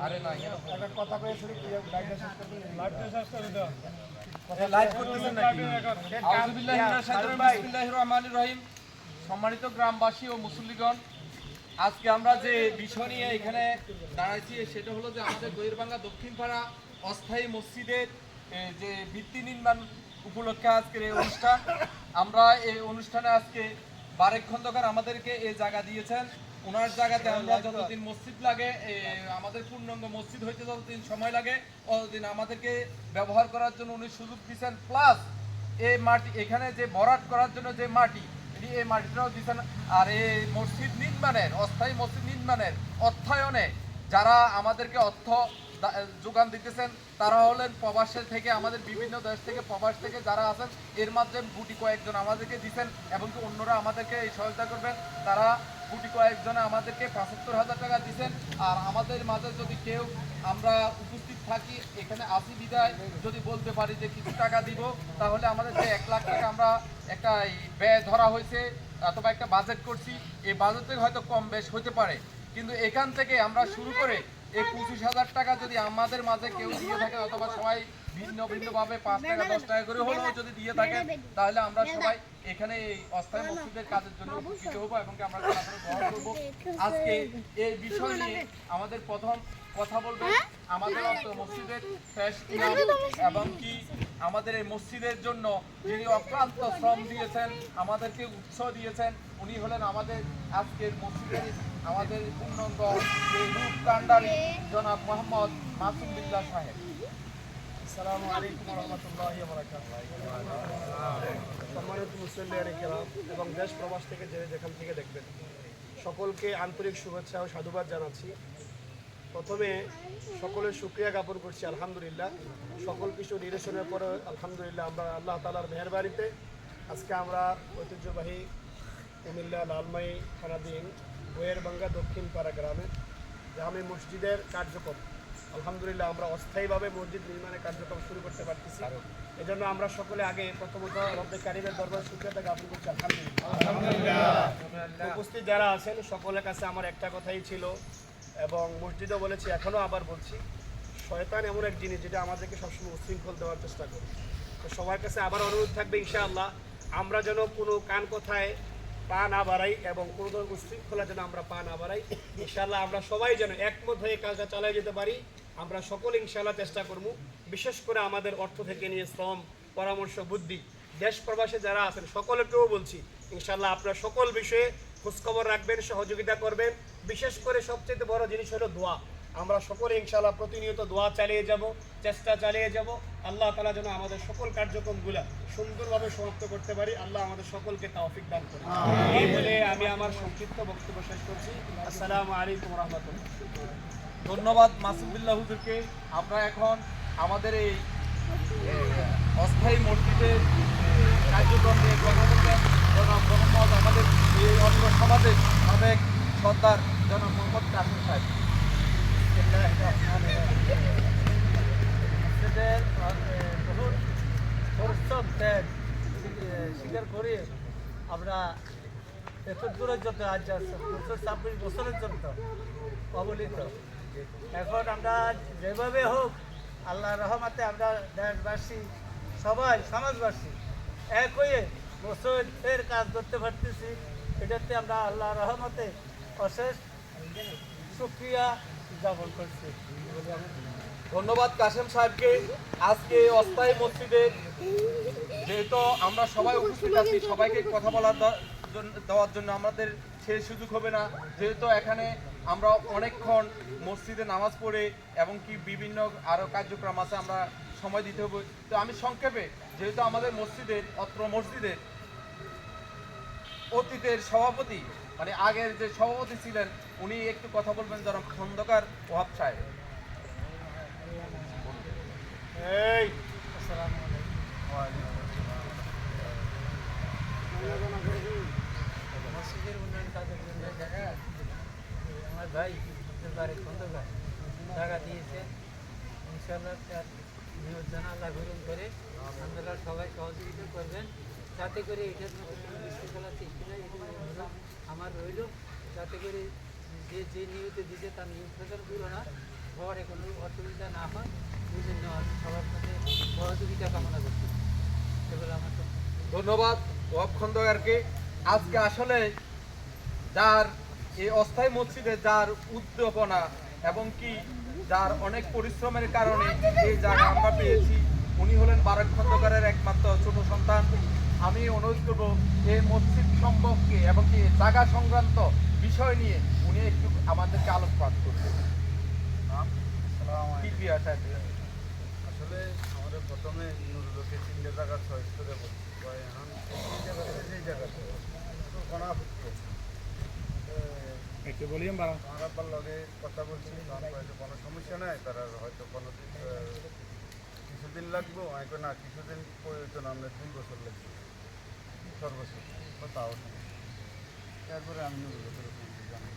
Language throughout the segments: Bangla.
আরে না একটা কথা কয়ে শুরু লাইভটা শেষ করতে লাইভটা শেষ করে দাও লাইভ করতেছেন নাকি আউযুবিল্লাহি মিনাশ শাইতানির বিসমিল্লাহির রহমানির রহিম। সম্মানিত গ্রামবাসী ও মুসল্লিগণ, আজকে আমরা যে বিষয় নিয়ে এখানে দাঁড়াইছি সেটা হলো যে আমাদের গহিরভাঙ্গা দক্ষিণপাড়া অস্থায়ী মসজিদের যে ভিত্তি নির্মাণ উপলক্ষে আজকের এই অনুষ্ঠান। আমরা এই অনুষ্ঠানে আজকে বারেক খন্দকার আমাদেরকে এই জায়গা দিয়েছেন। ওনার জায়গাতে আমরা যতদিন মসজিদ লাগে, আমাদের পূর্ণাঙ্গ মসজিদ হইতে যতদিন সময় লাগে ততদিন আমাদেরকে ব্যবহার করার জন্য উনি সুযোগ দিচ্ছেন। প্লাস এই মাটি এখানে যে ভরাট করার জন্য যে মাটি, এই মাটিটাও দিচ্ছেন। আর এই মসজিদ নির্মাণের, অস্থায়ী মসজিদ নির্মাণের অর্থায়নে যারা আমাদেরকে অর্থ যোগান দিতেছেন তারা হলেন প্রবাসের থেকে, আমাদের বিভিন্ন দেশ থেকে, প্রবাস থেকে যারা আছেন এর মাধ্যমে গুটি কয়েকজন আমাদেরকে দিচ্ছেন এবং কি অন্যরা আমাদেরকে এই সহায়তা করবেন। তারা গুটি কয়েকজনে আমাদেরকে ৭৫,০০০ টাকা দিচ্ছেন। আর আমাদের মাঝে যদি কেউ আমরা উপস্থিত থাকি এখানে আসি বিদায় যদি বলতে পারি যে কিছু টাকা দিব, তাহলে আমাদের যে ১ লাখ টাকা আমরা একটা ব্যয় ধরা হয়েছে অথবা একটা বাজেট করছি, এই বাজেটে হয়তো কম বেশ হতে পারে, কিন্তু এখান থেকে আমরা শুরু করে এই ২৫,০০০ টাকা যদি আমাদের মাঝে কেউ দিয়ে থাকে অথবা সবাই ভিন্ন ভিন্নভাবে ৫ টাকা ১০ টাকা করে হলেও যদি দিয়ে থাকেন, তাহলে আমরা সবাই এখানে এই অস্থায়ী মসজিদের কাজের জন্য উপকৃত হবো এবং আমরা গ্রহণ করবো। আজকে এই বিষয় নিয়ে আমাদের প্রথম কথা বলবেন আমাদের মসজিদের এবং কি আমাদের এই মসজিদের জন্য যিনি অক্লান্ত শ্রম দিয়েছেন, আমাদেরকে উৎসাহ দিয়েছেন, উনি হলেন আমাদের আজকের মসজিদের আমাদের পূর্ণাঙ্গ রূপ কান্ডারি জনাব মোহাম্মদ মাসুম বিল্লাহ সাহেব। আসসালামু আলাইকুম ওয়া রাহমাতুল্লাহি ওয়া বারাকাতুহু। সম্মানিত মুসল্লিয়ানে কেরাম এবং দেশ প্রবাস থেকে যে যেখান থেকে দেখবেন, সকলকে আন্তরিক শুভেচ্ছা ও সাধুবাদ জানাচ্ছি। প্রথমে সকলের শুকরিয়া জ্ঞাপন করছি আলহামদুলিল্লাহ। সকল কিছু নিরসনের পরে আলহামদুলিল্লাহ আমরা আল্লাহ তাআলার মেহেরবানিতে আজকে আমরা ঐতিহ্যবাহী কুমিল্লা লালমাই থানাধীন গহিরভাঙ্গা দক্ষিণপাড়া গ্রামে জামে মসজিদের কার্যক্রম আলহামদুলিল্লাহ আমরা অস্থায়ীভাবে মসজিদ নির্মাণের কার্যক্রম শুরু করতে পারতেছি। এই জন্য আমরা সকলে আগে প্রথমত রব্বে কারিমের দরবার শুকরিয়া জ্ঞাপন করছি আলহামদুলিল্লাহ। উপস্থিত যারা আছেন সকলের কাছে আমার একটা কথাই ছিল এবং মসজিদও বলেছি, এখনও আবার বলছি, শয়তান এমন এক জিনিস যেটা আমাদেরকে সবসময় উশৃঙ্খল দেওয়ার চেষ্টা করে। তো সবার কাছে আবার অনুরোধ থাকবে ইনশাআল্লাহ আমরা যেন কোনো কান কথায় পা না বাড়াই এবং কোনো ধরনের উশৃঙ্খলা যেন আমরা পা না বাড়াই। ইনশাআল্লাহ আমরা সবাই যেন একমত হয়ে কাজটা চালিয়ে যেতে পারি। আমরা সকলে ইনশাআল্লাহ চেষ্টা করব, বিশেষ করে আমাদের অর্থ থেকে নিয়ে শ্রম, পরামর্শ, বুদ্ধি, দেশ প্রবাসে যারা আছেন সকলেকেও বলছি ইনশাআল্লাহ আপনারা সকল বিষয়ে খোঁজখবর রাখবেন, সহযোগিতা করবেন। বিশেষ করে সবচেয়ে বড় জিনিস হলো দোয়া। আমরা সকলে ইনশাআল্লাহ প্রতিনিয়ত দোয়া চালিয়ে যাব, চেষ্টা চালিয়ে যাব। আল্লাহ তাআলা যেন আমাদের সকল কার্যক্রমগুলো সুন্দরভাবে সমাপ্ত করতে পারি। আল্লাহ আমাদের সকলকে তৌফিক দান করুন। এই বলে আমি আমার সংক্ষিপ্ত বক্তব্য শেষ করছি। আসসালামু আলাইকুম ওয়া রাহমাতুল্লাহ। ধন্যবাদ মাসুম বিল্লাহ হুজুরকে। আমরা এখন আমাদের এই অস্থায়ী মসজিদের কার্যক্রম নিয়ে কথা বলবেন জনাব মোহাম্মদ, আমাদের এই অন্য সমাজের সাবেক সর্দার জনাব মোহাম্মদ কাসেম সাহেব। স্বীকার করি আমরা এত দূরের জন্য আজ ২২ বছরের জন্য অবলিত। এখন আমরা যেভাবে হোক আল্লাহর রহমতে আমরা দেশবাসী সবাই সমাজবাসী এক হয়ে মসজিদের কাজ করতে পারতেছি। এটাতে আমরা আল্লাহর রহমতে অশেষ শুকরিয়া জ্ঞাপন করছি। ধন্যবাদ কাসেম সাহেবকে। আজকে অস্থায়ী মসজিদে যেহেতু আমরা সবাই উপস্থিত আছি, সবাইকে কথা বলার দেওয়ার জন্য আমাদের সেই সুযোগ হবে না, যেহেতু এখানে আমরা অনেকক্ষণ মসজিদে নামাজ পড়ে এবং কি বিভিন্ন আরও কার্যক্রম আছে, আমরা সময় দিতে হবে। তো আমি সংক্ষেপে, যেহেতু আমাদের মসজিদের অত্র মসজিদের অতীতের সভাপতি মানে আগের যে সভাপতি ছিলেন উনি একটু কথা বলবেন, যারা খন্দকার ওয়াহাব সাহেব। ইনশাআল্লাহ তার নিয়ত যেন আল্লাহ গ্রহণ করে। আপনারা সবাই সহযোগিতা করবেন যাতে করে এটার মধ্যে কোনো বিশৃঙ্খলা সৃষ্টি হয়, এটা অনুরোধ আমার রইল, যাতে করে যে নিয়তে দিতে তার নিয়ত যেন পুরো না ঘরে কোনো অসুবিধা না হয়, এই জন্য আমি সবার সাথে সহযোগিতা কামনা করছি। এগুলো আমার তো ধন্যবাদ ওয়াব খন্দকারকে। আজকে আসলে যার এই অস্থায়ী মসজিদে যার উদ্দীপনা এবং কি যার অনেক পরিশ্রমের কারণে এই জায়গা আমরা পেয়েছি, উনি হলেন বারেক খন্দকারের একমাত্র ছোট সন্তান। আমি অনুরোধ করব এই মসজিদ সম্পর্কে এবং কি জায়গা সংক্রান্ত বিষয় নিয়ে উনি একটু আমাদেরকে আলোকপাত করবেন। কি কি আছে? আসলে আমাদের প্রথমে নুরুলকে 3টে জায়গা চয়েস করে বলছি এখন এই জায়গাতে যেই জায়গাতে কোনা ফুটতো একটু বলিয়ে বাড়া আমার আব্বার লগে কথা বলছি, তখন হয়তো কোনো সমস্যা নাই, তারা হয়তো কোনো দিন কিছুদিন লাগবো, আমি কই না কিছুদিন প্রয়োজন, আমরা 2 বছর লাগবে সর্বোচ্চ, তাও না। তারপরে আমি নুরুলকে জানাই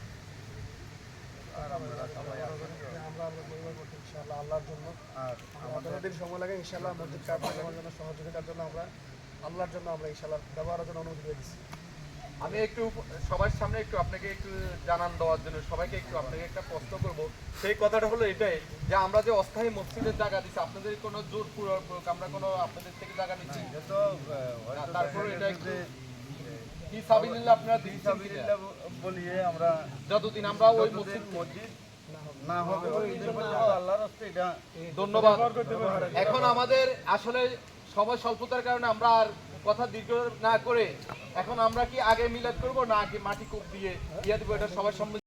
আর আমরা সবাই আসবেন তো। আমরা পরিবার করতে ইনশাআল্লাহ আল্লাহর জন্য আর আমাদের আমাদের দিন সময় লাগে ইনশাআল্লাহ মসজিদ কাজ করার জন্য সহযোগিতার জন্য আমরা আল্লাহর জন্য আমরা ইনশাআল্লাহ ব্যবহারের জন্য অনুমতি দিয়ে দিচ্ছি। আমি একটু সবার সামনে একটু আপনাকে একটু জানান দেওয়ার জন্য সবাইকে একটু আপনাকে একটা প্রশ্ন করব। সেই কথাটা হলো এটাই যে আমরা যে অস্থায়ী মসজিদের জায়গা দিচ্ছি, আপনাদের কোনো জোর পূর্বক আমরা কোনো আপনাদের থেকে জায়গা নিচ্ছি, এটা তো হয়তো তারপরে দেখা এটা গেছে একটু যে কি সাবিলিল্লাহ আপনারা দিচ্ছেন কিনা? সাবিলিল্লাহ বলিয়ে আমরা যতদিন আমরা ওই যতদিন মসজিদ মসজিদ না হবে ওই দিন পর্যন্ত আল্লাহর রাস্তায় এটা ধন্যবাদ। এখন আমাদের আসলে সময় স্বল্পতার কারণে আমরা আর কথা দীর্ঘ না করে এখন আমরা কি আগে মিলাদ করব না কি মাটি কূপ দিয়ে ইয়া দিব, এটা সবার সম্মতি